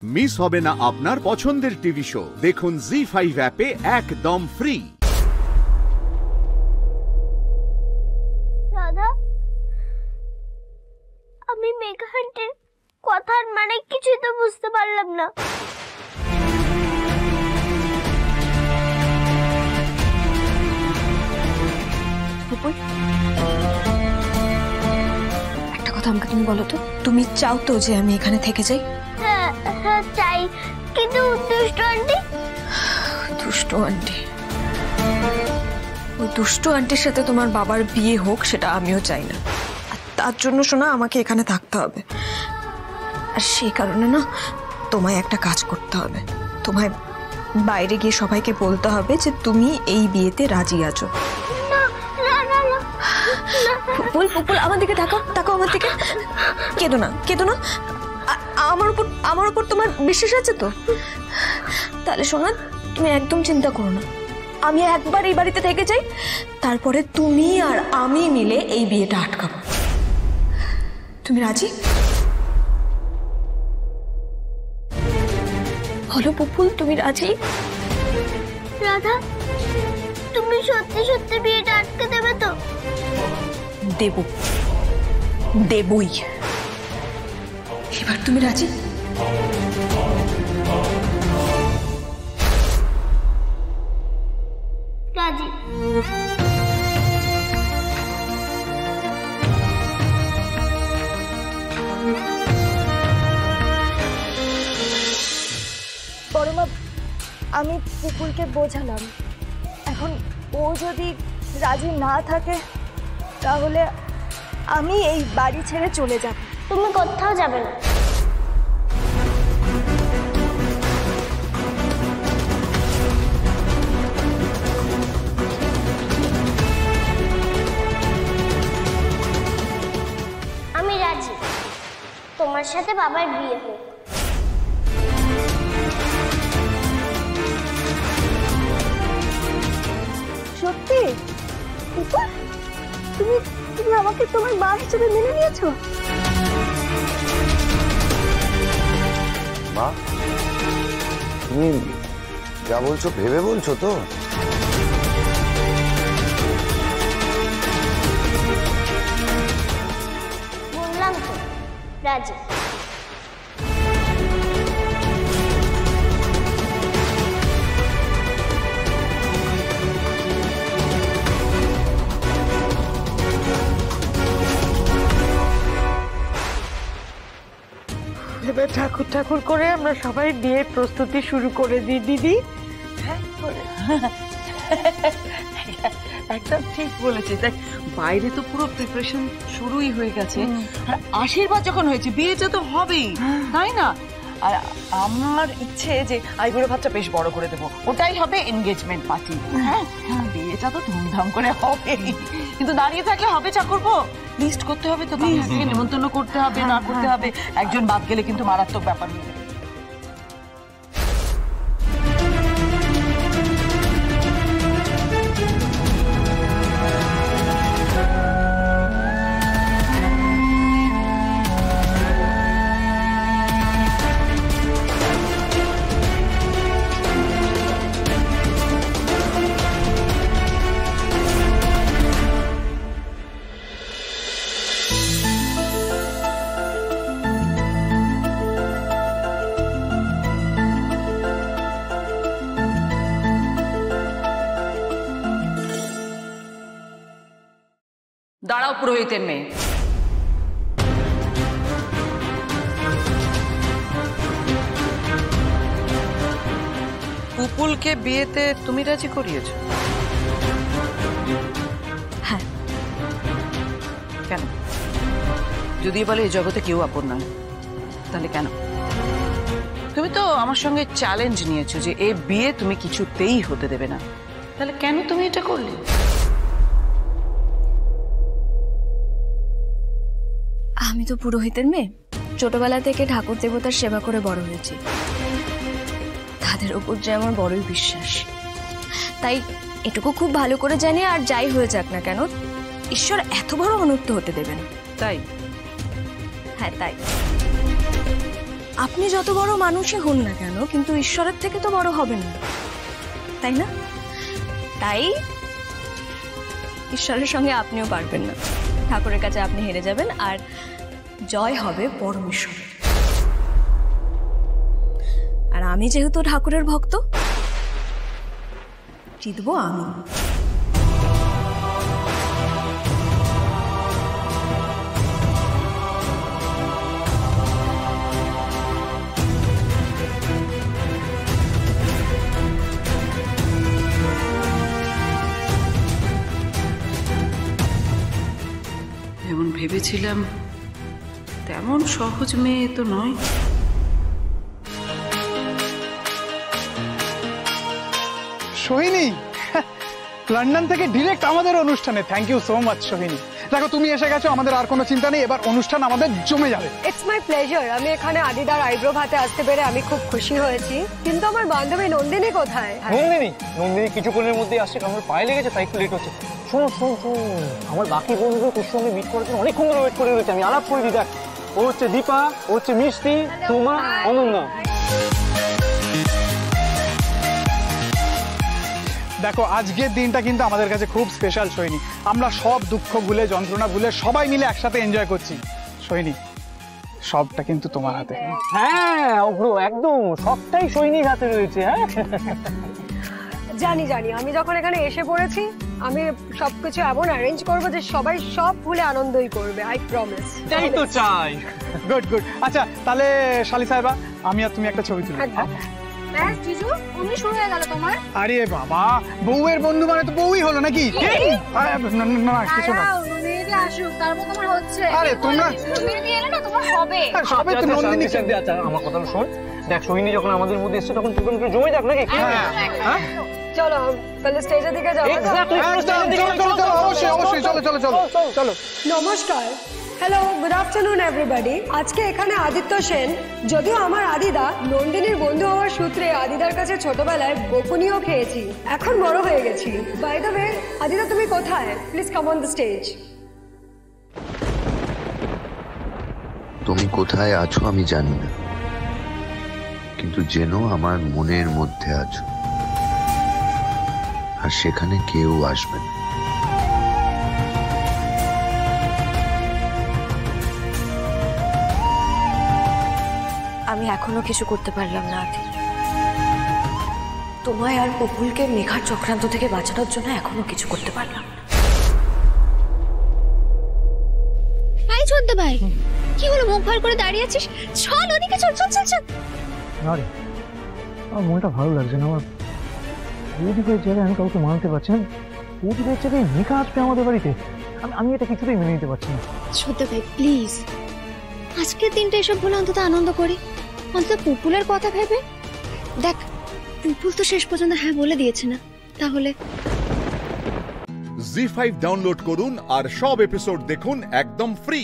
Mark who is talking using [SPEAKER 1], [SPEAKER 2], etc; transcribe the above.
[SPEAKER 1] Miss হবে না আপনার পছন্দের টিভি শো। দেখুন জি5 অ্যাপে একদম ফ্রি।
[SPEAKER 2] রাধা, আমি মেঘা আন্টির কথার মানে কিছুই তো বুঝতে পারলাম না।
[SPEAKER 3] একটা কথা আমাকে তুমি বলো তো, তুমি চাও তো যে আমি এখানে থেকে যাই?
[SPEAKER 2] হ্যাঁ হ্যাঁ চাই, কিন্তু দুষ্টু আন্টি।
[SPEAKER 3] দুষ্টু আন্টি? ওই দুষ্টু আন্টির সাথে তোমার বাবার বিয়ে হোক সেটা আমিও চাই না। আর তার জন্য শোনা আমাকে এখানে থাকতে হবে। আর সেই কারণে না তোমায় একটা কাজ করতে হবে। তোমায় বাইরে গিয়ে সবাইকে বলতে হবে যে তুমি এই বিয়েতে রাজি আছো। পুপুল, পুপুল আমার দিকে তাকাও, তাকাও আমার দিকে। কেঁদো না, কেঁদো না। আমার উপর তোমার বিশ্বাস আছে তো? তাহলে শোনা, তুমি একদম চিন্তা করো না। আমি একবার এই বাড়িতে থেকে যাই, তারপরে তুমি আর আমি মিলে এই বিয়েটা আটকাবো। তুমি রাজি? বলো পুপুল, তুমি রাজি?
[SPEAKER 2] রাধা, তুমি সত্যি সত্যি বিয়েটা আটকে দেবে তো?
[SPEAKER 3] দেব, দেবই। এবার তুমি রাজি?
[SPEAKER 2] রাজি।
[SPEAKER 4] বড়মা, আমি পুপুলকে বোঝালাম। এখন ও যদি রাজি না থাকে তাহলে আমি এই বাড়ি ছেড়ে চলে যাব।
[SPEAKER 2] তুমি কোথাও যাবে না। আমি রাজি, তোমার সাথে বাবার বিয়ে হোক।
[SPEAKER 4] সত্যি? পুপুল, তুমি আমাকে তোমার মা হিসেবে মেনে নিয়েছো?
[SPEAKER 5] মা, তুমি যা বলছো ভেবে বলছো তো?
[SPEAKER 2] বললাম তো রাজি।
[SPEAKER 6] এবার ঠাকুর ঠাকুর করে আমরা সবাই বিয়ের প্রস্তুতি শুরু করে দিই দিদি। একদম ঠিক বলেছিস। দেখ, বাইরে তো পুরো প্রিপারেশন শুরুই হয়ে গেছে, আর আশীর্বাদ যখন হয়েছে বিয়েটা তো হবেই, তাই না? আর আমার ইচ্ছে যে আইবুড়ো ভাতটা বেশ বড় করে দেবো, ওটাই হবে এনগেজমেন্ট পার্টি। হ্যাঁ, বিয়েটা তো ধুমধাম করে হবেই, কিন্তু দাঁড়িয়ে থাকলে হবে? চা করবো, লিস্ট করতে হবে তো, নিমন্ত্রণ করতে হবে, না করতে হবে। একজন বাদ গেলে কিন্তু মারাত্মক ব্যাপার হয়ে যাবে।
[SPEAKER 7] দাঁড়াও পুরোহিতের মেয়ে,
[SPEAKER 6] পুপুলকে বিয়েতে তুমি রাজি করিয়েছো?
[SPEAKER 3] হ্যাঁ।
[SPEAKER 7] কেন? যদি বলে এই জগতে কেউ আপন নয়, তাহলে কেন? তুমি তো আমার সঙ্গে চ্যালেঞ্জ নিয়েছো যে এই বিয়ে তুমি কিছুতেই হতে দেবে না, তাহলে কেন তুমি এটা করলে?
[SPEAKER 3] আমি তো পুরোহিতের মেয়ে, ছোটবেলা থেকে ঠাকুর দেবতার সেবা করে বড় হয়েছি। তাদের উপর যে আমার বড়ই বিশ্বাস, তাই এটুকু খুব ভালো করে জানি, আর যাই হয়ে যাক না কেন ঈশ্বর এত বড় অনুক্ত হতে দেবেন।
[SPEAKER 7] তাই?
[SPEAKER 3] হ্যাঁ তাই। আপনি যত বড় মানুষই হন না কেন, কিন্তু ঈশ্বরের থেকে তো বড় হবেন না, তাই না? তাই ঈশ্বরের সঙ্গে আপনিও পারবেন না। ঠাকুরের কাছে আপনি হেরে যাবেন, আর জয় হবে পরমেশ্বর। আর আমি যেহেতু ঠাকুরের ভক্ত, জিতবো আমি।
[SPEAKER 7] যেমন ভেবেছিলাম তেমন সহজ মেয়ে তো নয়।
[SPEAKER 8] সোহিনী, লন্ডন থেকে ডিরেক্ট আমাদের অনুষ্ঠানে। Thank you so much Sohini. দেখো তুমি এসে গেছো, আমাদের আর কোনো চিন্তা নেই, এবার অনুষ্ঠান আমাদের জমে যাবে।
[SPEAKER 9] It's my pleasure. আমি এখানে আদিদার আইব্রো ভাতে আসতে পেরে আমি খুব খুশি হয়েছি, কিন্তু আমার বান্ধবী নন্দিনী কোথায়?
[SPEAKER 10] নন্দিনী কিছুক্ষণের মধ্যে আসছে, কারণ পায়ে লেগেছে তাই একটু লেট হচ্ছে। শোনো, আমার বাকি বন্ধুদের তোর সঙ্গে মিট করার জন্য অনেকক্ষণ ধরে ওয়েট করে রয়েছে। আমি আলাপ করে দিই। দেখ, ও হচ্ছে দীপা, ও হচ্ছে মিষ্টি, সোমা, অনন্যা।
[SPEAKER 8] দেখো আজকের দিনটা কিন্তু আমাদের কাছে খুব স্পেশাল সোহিনী। আমরা সব দুঃখ ভুলে, যন্ত্রণা ভুলে সবাই মিলে একসাথে এনজয় করছি। সোহিনী, সবটা কিন্তু তোমার হাতে।
[SPEAKER 10] হ্যাঁ অব্রো, একদম সবটাই সোহিনীর হাতে রয়েছে। হ্যাঁ
[SPEAKER 9] জানি আমি যখন এখানে এসে পড়েছি আমি সবকিছু এমন অ্যারেঞ্জ করবো যে সবাই সব ভুলে আনন্দই করবে। I promise.
[SPEAKER 10] এটাই তো চাই।
[SPEAKER 8] গুড। আচ্ছা তাহলে শালি সাহেবা, আমি আর তুমি একটা ছবি তুলি।
[SPEAKER 2] জিজু অমনি শুরু হয়ে গেল তোমার।
[SPEAKER 8] আরে বাবা, বউয়ের বন্ধু মানে তো বউই হলো নাকি? না কিছু না।
[SPEAKER 2] মেয়েটি আসুক, তারপর তোমার হচ্ছে।
[SPEAKER 8] আরে তোমরা
[SPEAKER 2] মেয়েটি এলে না তোমার হবে।
[SPEAKER 8] সবাই তো নন্দিনী।
[SPEAKER 10] আচ্ছা আমার কথা শোন। দেখ সোহিনী যখন আমাদের মধ্যে এসছে তখন তুই একটু জমে যাক নাকি? হ্যাঁ
[SPEAKER 9] চলো তাহলে স্টেজের দিকে যাবো।
[SPEAKER 8] অবশ্যই চলো।
[SPEAKER 9] নমস্কার, হ্যালো, গুড আফটারনুন এভরিবডি। আজকে এখানে আদিত্য সেন, যদিও আমার আদিদা, নন্দিনীর বন্ধু হওয়ার সূত্রে আদিদার কাছে ছোটবেলায় বকুনিও খেয়েছি, এখন বড় হয়ে গেছি। বাই দ্য ওয়ে, আদিদা তুমি কোথায়? Please come on the stage.
[SPEAKER 5] তুমি কোথায় আছো আমি জানি না, কিন্তু জেনো আমার মনের মধ্যে আছো, আর সেখানে কেউ আসবে না।
[SPEAKER 3] আমি এখনো কিছু করতে পারলাম না আদি। তোমায় আর প্রফুলকে মেঘার চক্রান্ত থেকে বাঁচানোর জন্য এখনো কিছু করতে পারলাম না।
[SPEAKER 2] এই ছোট্ট ভাই, কি হলো মুখ ভার করে দাঁড়িয়ে আছিস? চল ওদিকে, চল।
[SPEAKER 10] আরে আমার মনটা ভালো লাগছে না। আমার বৌদিদের জায়গায় আমি কাউকে মানতে পারছি না। বৌদিদের জায়গায় মেঘা আসবে আমাদের বাড়িতে, আমি এটা কিছুতেই মেনে নিতে পারছি না।
[SPEAKER 2] ছোট্ট ভাই প্লিজ, আজকের দিনটা এসব বলে অন্তত আনন্দ করি, অন্তত পুপুলের কথা ভেবে। দেখ পুপুল তো শেষ পর্যন্ত হ্যাঁ বলে দিয়েছে না, তাহলে
[SPEAKER 1] জি5 ডাউনলোড করুন আর সব এপিসোড দেখুন একদম ফ্রি।